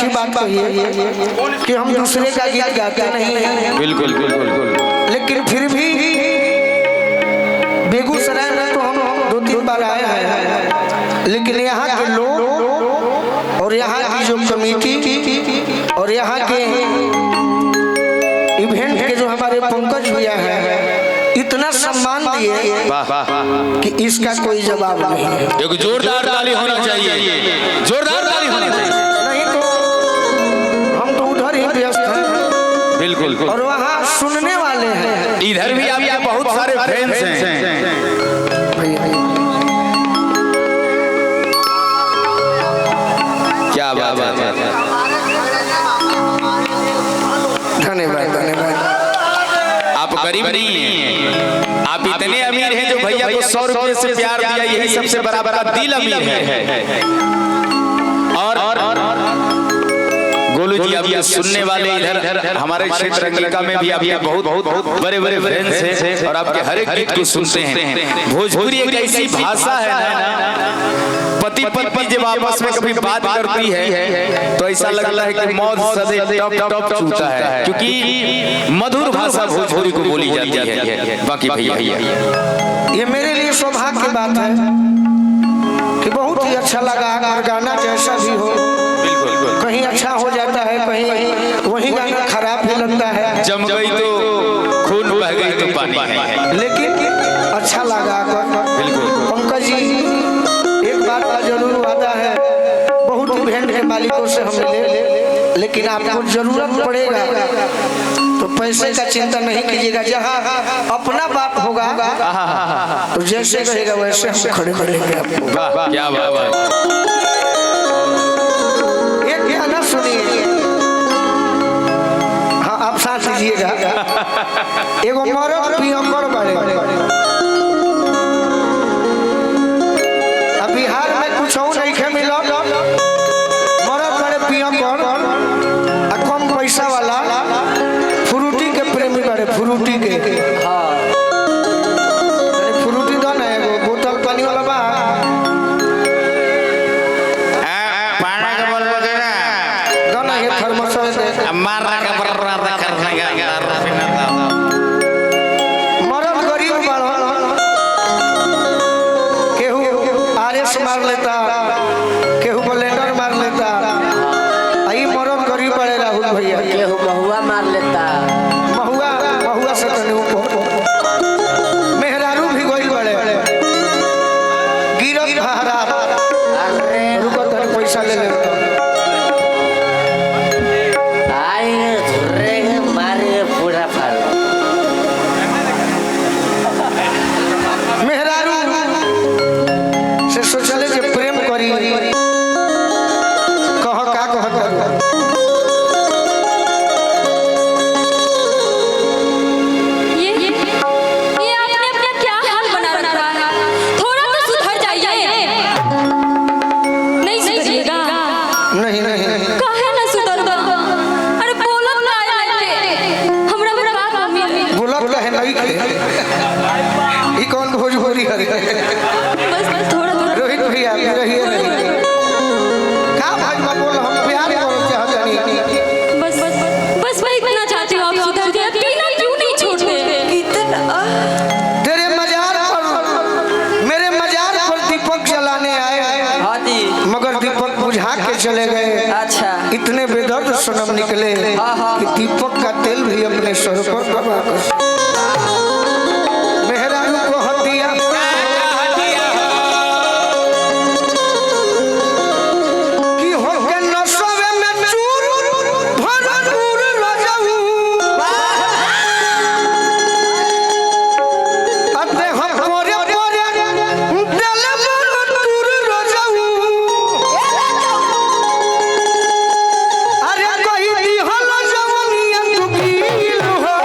अच्छी बात कही है कि हम दूसरे का गीत गाते नहीं हैं, बिल्कुल बिल्कुल, लेकिन फिर भी बेगूसराय में तो हम 2-3 बार आए हैं, लेकिन यहाँ के लोग और यहाँ की जो कमेटी और यहाँ के इवेंट के जो हमारे पंकज भैया हैं इतना सम्मान दिए कि इसका कोई जवाब नहीं है। एक जोरदार ताली होना चाहिए, जोरदार ताली होना चाहिए। नहीं तो हम तो उधर ही व्यस्त हैं, बिल्कुल, और वहाँ सुनने वाले हैं। इधर भी आपके बहुत सारे फैंस हैं। क्या बात है, धन्यवाद धन्यवाद। आप गरीब नहीं हैं, आप इतने अमीर हैं जो भैया को 100 रुपये से प्यार दिया, यही सबसे बड़ा बड़ा दिल अमीर है। और गोलू जी आपके सुनने वाले इधर हमारे क्षेत्र अंगिका में भी आपके बहुत बड़े बड़े फैंस हैं और आपके हर एक गीत को सुनते हैं। भोजपुरी एक ऐसी भाषा है ना, पति पत्नी जब आपस में कभी बात करती है तो ऐसा लगता है कि मौत सदे टप टप छूता है, क्योंकि मधुर भाषा भोजपुरी को बोली जाती है। बाकी भैया ये मेरे लिए सौभाग्य की बात है कि बहुत ही अच्छा लगा। अगर गाना जैसा भी हो, कहीं अच्छा हो जाता है, कहीं वही गाना खराब भी लगता है। जम गई तो खून बह गई तो पानी, लेकिन अच्छा लगा। बिल्कुल पंकज जी, एक बात का जरूर वादा है, बहुत इवेंट के मालिकों से हम मिले, लेकिन आपको जरूरत पड़ेगा तो पैसे का चिंता नहीं कीजिएगा। जहाँ अपना बात होगा तो जैसे कहेगा वैसे हम खड़े करेंगे आपको। क्या बात है। एक गाना सुनिए, हाँ आप साथ दीजिएगा। एगो मरद पियकर बड़े, बिहार में कुछ नहीं खे मिला, मरद बड़े पियकर कम पैसा वाला, फ्रूटी के प्रेमी बड़े, फ्रूटी के फ्रूटी दो ना, एगो बोतल पानी वाला बा, दो ना ये थर्मस मरद गरीब बड़ा, केहू आरएस मार लेता, केहू ब्लेंडर मार लेता, आई मरद गरीब बड़े राहुल भैया, केहू महुआ मार लेता, महुआ से तने ऊपर मेहरारू भी गोइल बड़े, गिरत भारा रुको तने पैसा ले ले, मारे पूरा फाल मेहरारू से सोचले जे प्रेम करी, कह का कहत भोजपुरी रोहित भैया रहिए का भाजपा बोल, हम प्यार करना चाहते नहीं, बस मैं इतना चाहती हूँ आप सुधर जाइए, पीना क्यों नहीं छोड़ते? तेरे मजार पर, मेरे मजार पर दीपक जलाने आए, मगर दीपक बुझा के चले गए। अच्छा, इतने बेदर्द सनम निकले कि दीपक का तेल भी अपने सर पर दबा कर मेहरारू को हदिया कि हो के नसवे में चूर भरपूर रजऊ, अते हम पोरे पोरे दिल भरपूर रजऊ, अरे कोई दी हो जवनिया तू कील हो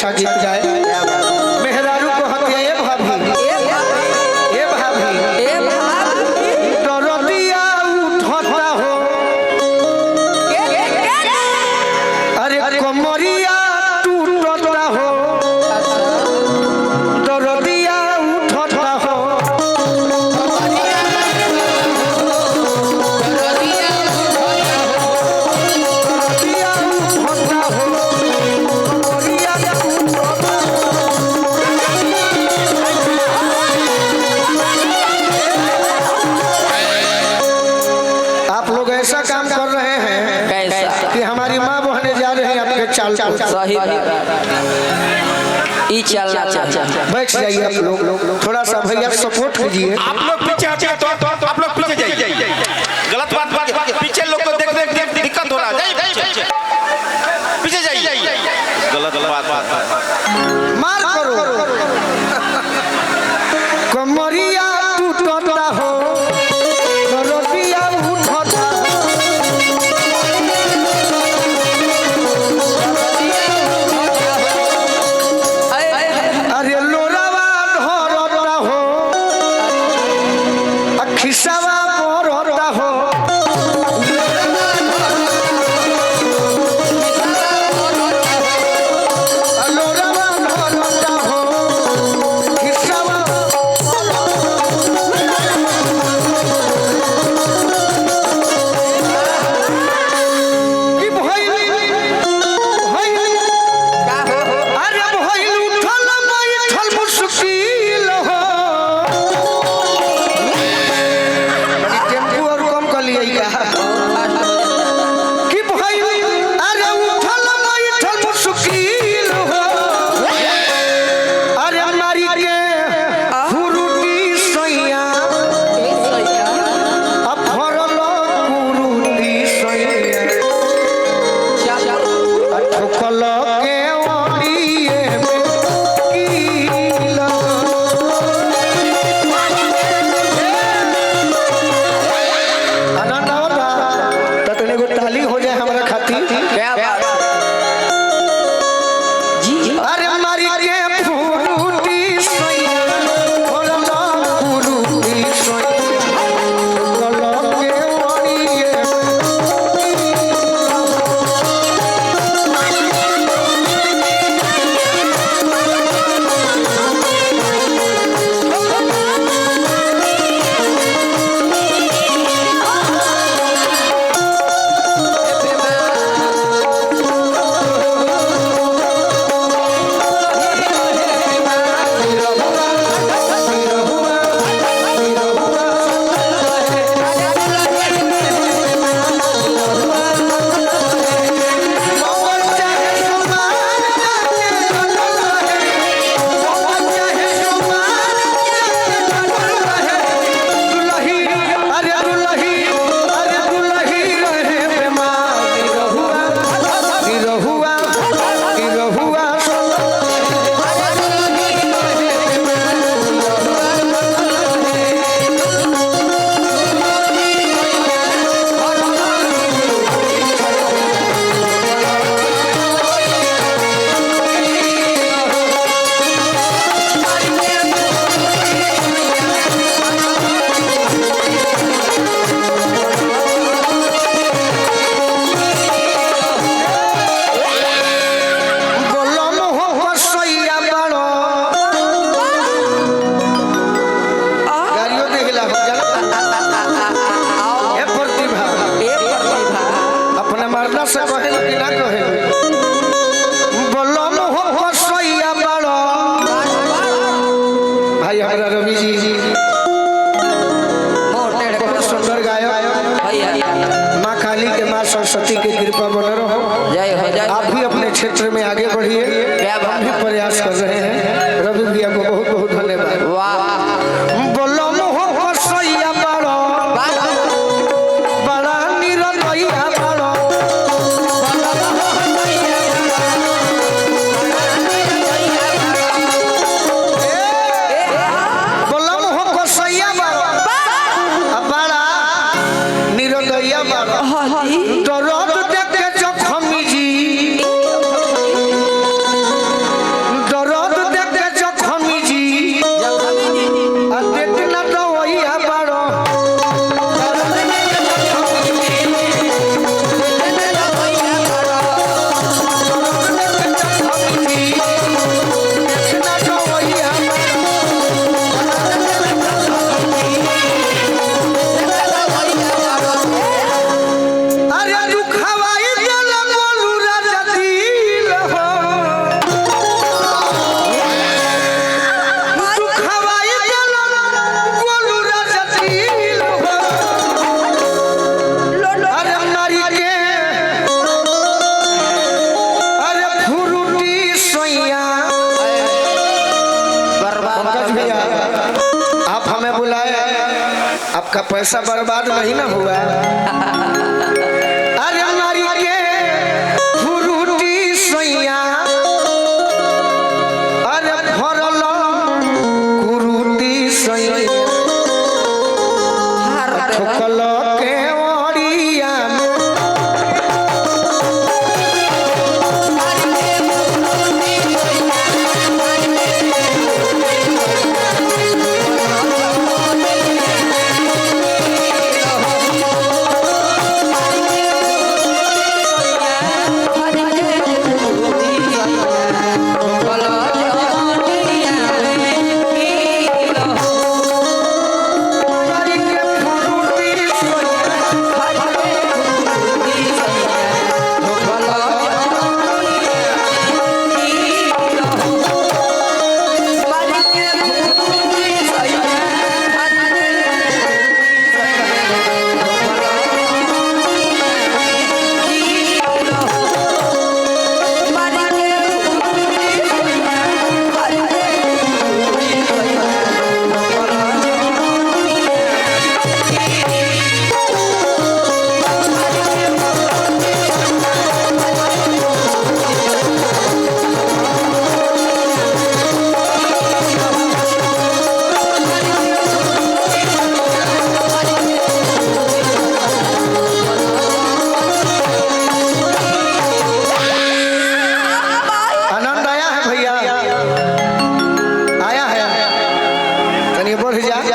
अच्छा गीत गाए। मेहरारू को हत्या ए भाभी दरदिया उठता हो अरे कमरिया टूटता हो दरदिया उठता हो ऐसा काम कर रहे हैं कैसा कि हमारी माँ बहने जा रहे हैं आपके चाल पर। सही बात ई चलना चाहिए। बैठ जाइए आप लोग थोड़ा सा भैया सपोर्ट कीजिए। आप लोग पीछे हटिए तो आप लोग पीछे जाइए। गलत बात पीछे लोग को देख दिक्कत हो रहा है। पीछे जाइए। गलत बात मार करो कमरिया टूटता हो दरदिया उठता अरे लोरावा धरता हो खिसावा मरता हो लोरावा धरता हो खिसावा की भइल अरे भइल उठल बैठल मुश्किल हो बड़ी टेम्पू और कम कर लिए का की भइल अरे उठल बैठल मुश्किल हो अरे मारी के फुरुटी सैया अब भरल फुरुटी सैया ठोकल के ओड़िए में कील आनंद आवता त तने को ताली हो जाए हमरा खातिर। क्या बात जी अरे मारी के फुरुटी सैया भरल फुरुटी सैया ठोकल के ओड़िए से कहे कि ना कहे बोलो हो कसैया बड़ो भाई हमारा रवि जी बहुत सुंदर गायक माँ काली के माँ सरस्वती की कृपा बने रहो। आप भी अपने क्षेत्र में आगे बढ़िए, हम भी प्रयास कर रहे हैं। रवि भैया को बहुत बहुत धन्यवाद। बोलो हो कसैया बड़ो बड़ा निरलैया बड़ो दर्द देख के जख्मी जी आपका पैसा बर्बाद नहीं ना हुआ?